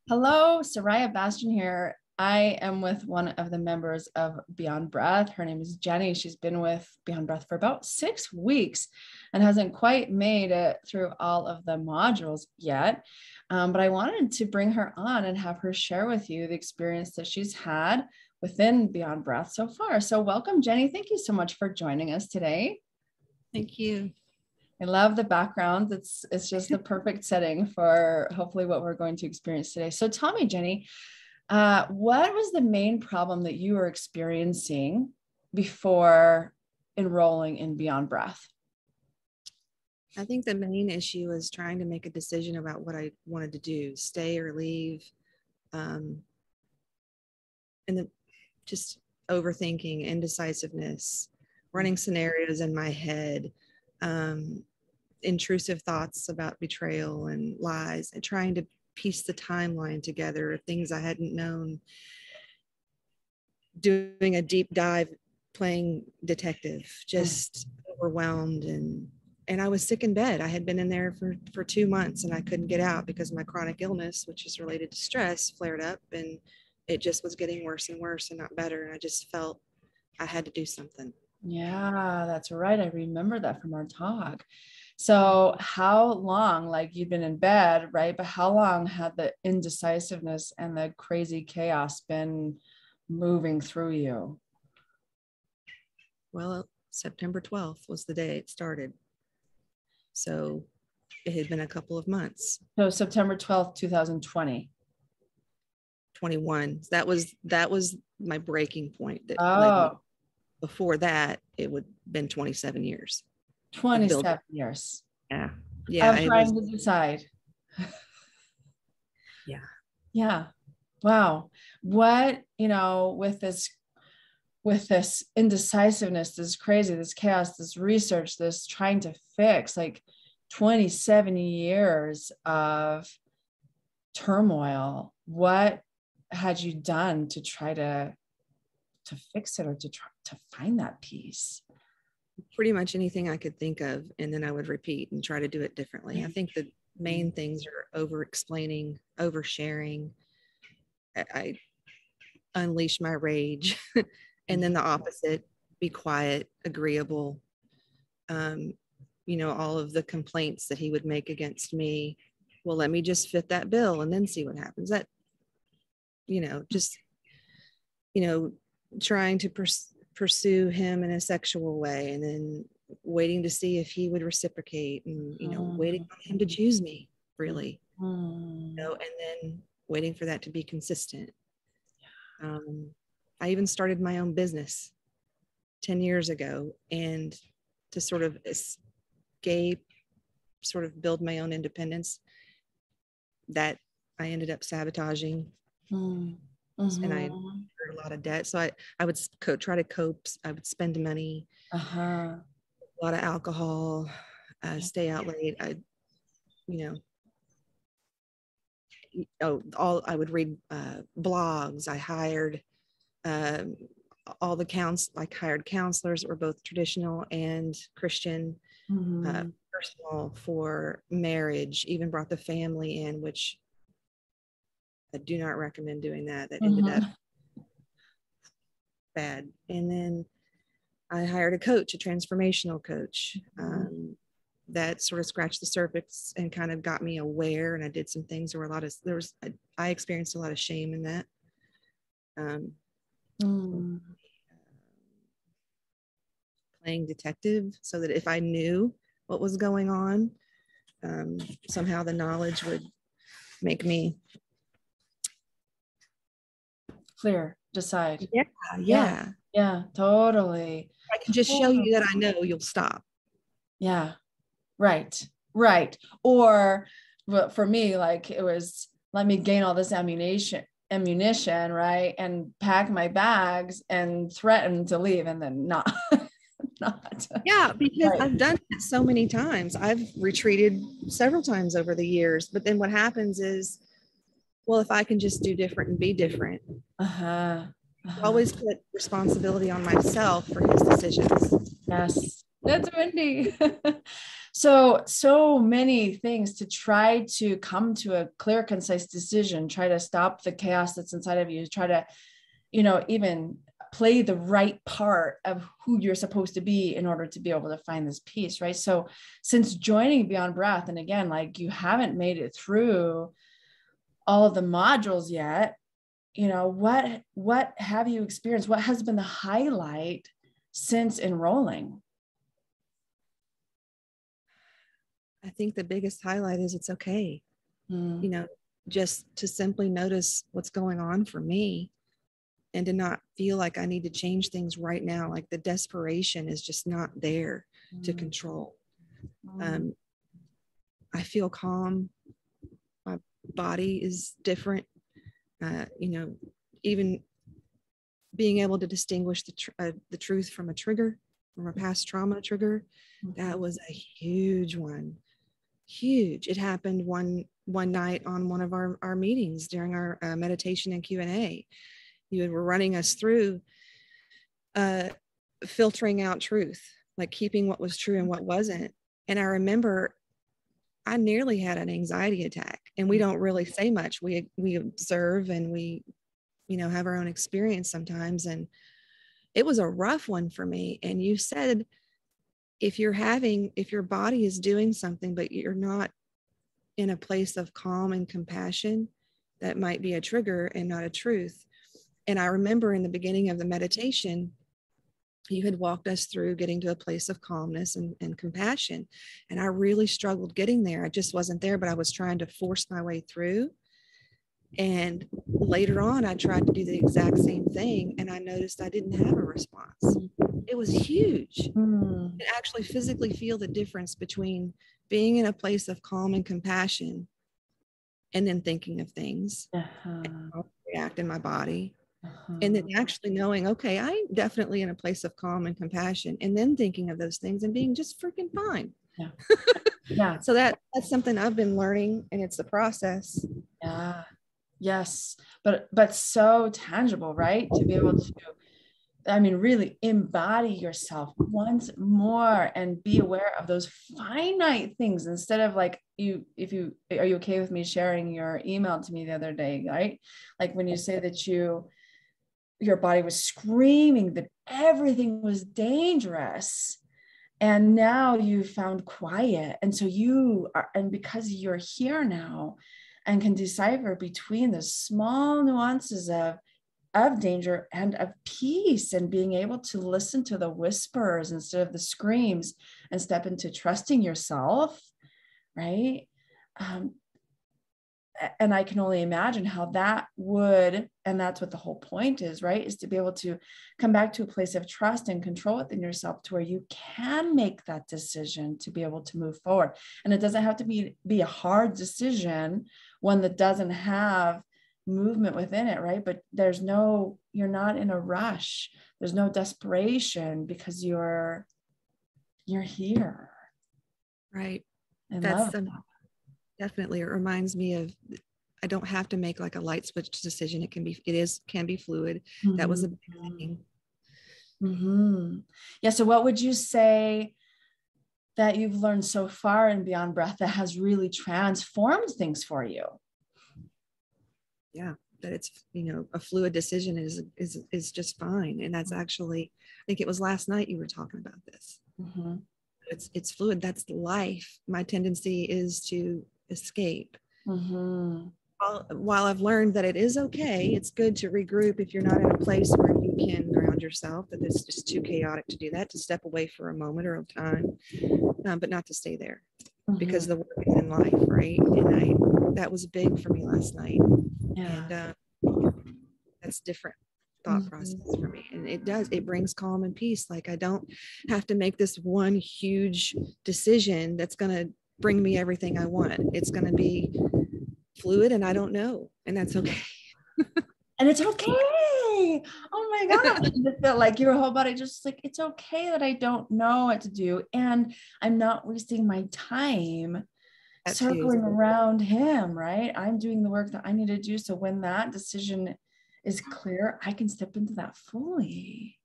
Hello, Sariah, Bastian here. I am with one of the members of Beyond Breath. Her name is Jenny. She's been with Beyond Breath for about 6 weeks and hasn't quite made it through all of the modules yet. But I wanted to bring her on and have her share with you the experience that she's had within Beyond Breath so far. So welcome, Jenny. Thank you so much for joining us today. Thank you. I love the background. It's just the perfect setting for hopefully what we're going to experience today. So tell me, Jenny, what was the main problem that you were experiencing before enrolling in Beyond Breath? I think the main issue was trying to make a decision about what I wanted to do, stay or leave, and then just overthinking, indecisiveness, running scenarios in my head, intrusive thoughts about betrayal and lies, and trying to piece the timeline together of things I hadn't known, doing a deep dive, playing detective, just overwhelmed. And I was sick in bed. I had been in there for 2 months and I couldn't get out because my chronic illness, which is related to stress, flared up, and it just was getting worse and worse and not better. And I just felt I had to do something. Yeah, that's right. I remember that from our talk. So how long, like you'd been in bed, right? But how long had the indecisiveness and the crazy chaos been moving through you? Well, September 12th was the day it started. So it had been a couple of months. So September 12th, 2020. 21. That was my breaking point. That led me. Before that, it would have been 27 years. 27 years. Yeah. I'm trying to decide. Yeah. Yeah. Wow. What, with this indecisiveness, this crazy, this chaos, this research, this trying to fix, like 27 years of turmoil, what had you done to try to fix it or to try to find that peace? Pretty much anything I could think of, and then I would repeat and try to do it differently. I think the main things are over-explaining, oversharing. I unleash my rage, and then the opposite, be quiet, agreeable. All of the complaints that he would make against me. Well, let me just fit that bill and then see what happens. That, trying to pursue him in a sexual way, and then waiting to see if he would reciprocate, and waiting on him to choose me, really, and then waiting for that to be consistent. I even started my own business 10 years ago, and to sort of escape, sort of build my own independence, that I ended up sabotaging. And I incurred a lot of debt. So I would try to cope. I would spend money, a lot of alcohol, stay out late. I would read blogs. I hired hired counselors that were both traditional and Christian, personal, for marriage, even brought the family in, which I do not recommend doing that. That ended up bad. And then I hired a coach, a transformational coach, that sort of scratched the surface and kind of got me aware. And I did some things. I experienced a lot of shame in that. Playing detective, so that if I knew what was going on, somehow the knowledge would make me clear, decide. Yeah, Totally. I can just show you that I know, you'll stop. Yeah, right. Or for me, like, it was, let me gain all this ammunition, right, and pack my bags and threaten to leave, and then not. Yeah, because I've done it so many times. I've retreated several times over the years, but then what happens is, well, if I can just do different and be different. Always put responsibility on myself for his decisions. Yes. That's windy. So many things to try to come to a clear, concise decision, try to stop the chaos that's inside of you, try to, even play the right part of who you're supposed to be in order to be able to find this peace, right? So since joining Beyond Breath, and again, like you haven't made it through all of the modules yet, what have you experienced? What has been the highlight since enrolling? I think the biggest highlight is it's okay. Just to simply notice what's going on for me and to not feel like I need to change things right now. Like the desperation is just not there to control. I feel calm. My body is different. Even being able to distinguish the truth from a trigger, from a past trauma trigger, that was a huge one. Huge. It happened one night on one of our meetings during our meditation and Q&A. You were running us through filtering out truth, like keeping what was true and what wasn't. And I remember I nearly had an anxiety attack, and we don't really say much. We observe and we, have our own experience sometimes. And it was a rough one for me. And you said, if your body is doing something, but you're not in a place of calm and compassion, that might be a trigger and not a truth. And I remember in the beginning of the meditation, you had walked us through getting to a place of calmness and compassion. And I really struggled getting there. I just wasn't there, but I was trying to force my way through. And later on, I tried to do the exact same thing, and I noticed I didn't have a response. It was huge. To actually physically feel the difference between being in a place of calm and compassion and then thinking of things and how to react in my body. And then actually knowing, okay, I'm definitely in a place of calm and compassion, and then thinking of those things and being just freaking fine. Yeah. So that's something I've been learning, and it's a process. Yeah. Yes. But so tangible, right? To be able to, really embody yourself once more and be aware of those finite things instead of like are you okay with me sharing your email to me the other day, right? Like when you say that your body was screaming that everything was dangerous, and now you found quiet. And so and because you're here now and can decipher between the small nuances of danger and of peace, and being able to listen to the whispers instead of the screams and step into trusting yourself, right? And I can only imagine how that would, and that's what the whole point is, right? Is to be able to come back to a place of trust and control within yourself to where you can make that decision to be able to move forward. And it doesn't have to be a hard decision, one that doesn't have movement within it, right? But you're not in a rush. There's no desperation because you're here. Right. I That's love definitely, it reminds me of, I don't have to make like a light switch decision. It can be fluid. That was a big thing. Yeah. So what would you say that you've learned so far in Beyond Breath that has really transformed things for you? Yeah, that it's, a fluid decision is just fine. And that's actually, I think it was last night you were talking about this. It's fluid. That's life. My tendency is to escape. While I've learned that it is okay, it's good to regroup if you're not in a place where you can ground yourself, that it's just too chaotic to do that, to step away for a moment or a time, but not to stay there, because the work is in life, right? And that was big for me last night. And that's different thought process for me, and it brings calm and peace. Like I don't have to make this one huge decision that's going to bring me everything I want. It's going to be fluid, and I don't know, and that's okay. And it's okay. Oh my gosh. I feel like your whole body just like, it's okay that I don't know what to do, and I'm not wasting my time circling around him, right? I'm doing the work that I need to do. So when that decision is clear, I can step into that fully.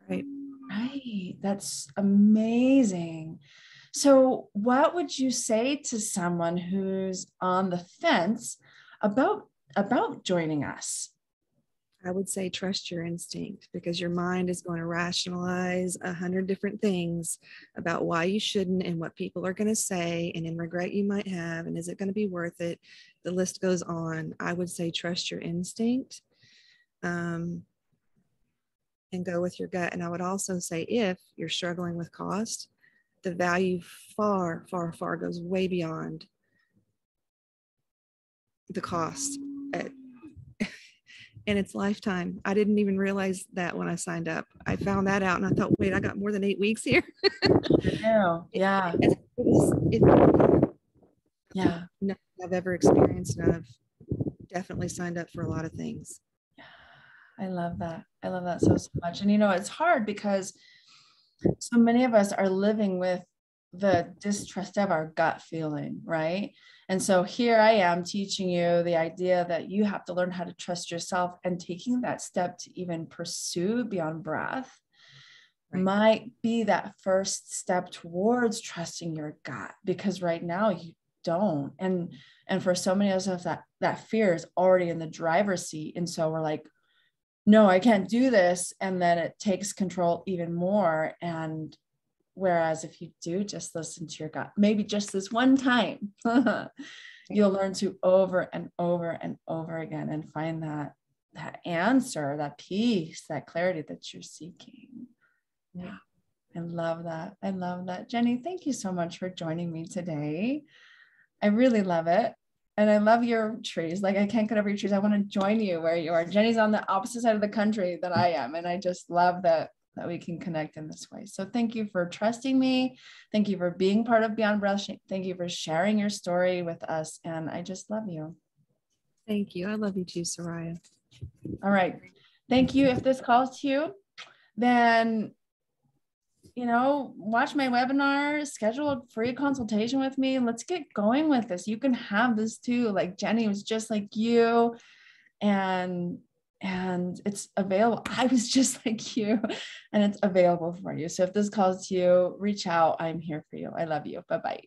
Right. Right. That's amazing. So what would you say to someone who's on the fence about joining us? I would say trust your instinct, because your mind is going to rationalize 100 different things about why you shouldn't and what people are going to say and then regret you might have. And is it going to be worth it? The list goes on. I would say trust your instinct, and go with your gut. And I would also say, if you're struggling with cost, the value far, far, far goes way beyond the cost. And it's lifetime. I didn't even realize that when I signed up. I found that out and I thought, wait, I got more than 8 weeks here. No. Yeah. Yeah. Nothing I've ever experienced, and I've definitely signed up for a lot of things. I love that. I love that so much. And it's hard because so many of us are living with the distrust of our gut feeling, right? And so here I am teaching you the idea that you have to learn how to trust yourself, and taking that step to even pursue Beyond Breath might be that first step towards trusting your gut, because right now you don't. And for so many of us, that fear is already in the driver's seat. And so we're like, no, I can't do this. And then it takes control even more. And whereas if you do just listen to your gut, maybe just this one time, you'll learn to over and over and over again and find that answer, that peace, that clarity that you're seeking. Yeah. I love that. I love that. Jenny, thank you so much for joining me today. I really love it. And I love your trees. Like, I can't get over your trees. I want to join you where you are. Jenny's on the opposite side of the country that I am. And I just love that we can connect in this way. So thank you for trusting me. Thank you for being part of Beyond Breath. Thank you for sharing your story with us. And I just love you. Thank you. I love you too, Sariah. All right. Thank you. If this calls to you, then watch my webinar, schedule a free consultation with me. Let's get going with this. You can have this too. Like, Jenny was just like you, and it's available. I was just like you, and it's available for you. So if this calls to you, reach out. I'm here for you. I love you. Bye-bye.